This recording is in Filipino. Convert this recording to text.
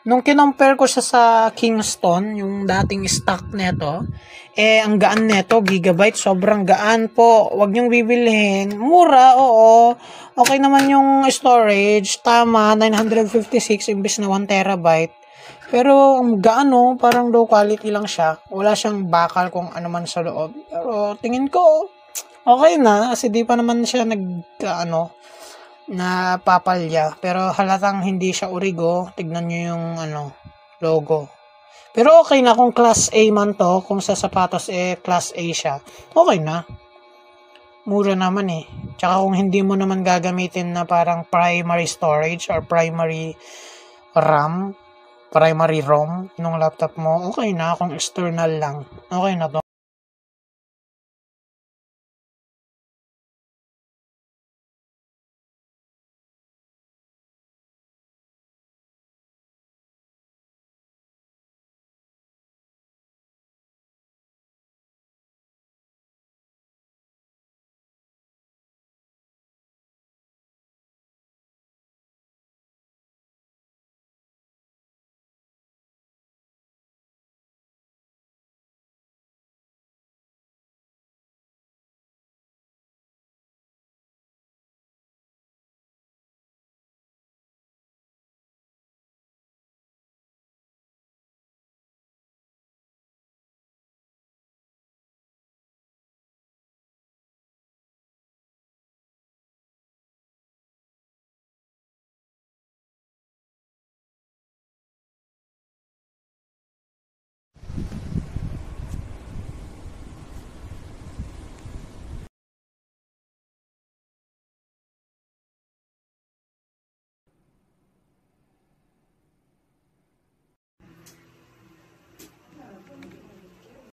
Nung kinompare ko siya sa Kingston, yung dating stock neto, ang gaan neto, gigabyte, sobrang gaan po. Huwag niyong bibilhin. Mura, oo. Okay naman yung storage, tama, 956 imbes na 1 terabyte. Pero ang gaan, no, parang low quality lang siya. Wala siyang bakal kung ano man sa loob. Pero tingin ko, okay na, kasi di pa naman siya napapalya. Pero halatang hindi siya origo. Tignan nyo yung logo. Pero okay na kung class A man to. Kung sa sapatos class A siya. Okay na. Mura naman eh. Tsaka kung hindi mo naman gagamitin na parang primary storage or primary RAM, primary ROM nung laptop mo, okay na. Kung external lang, okay na to.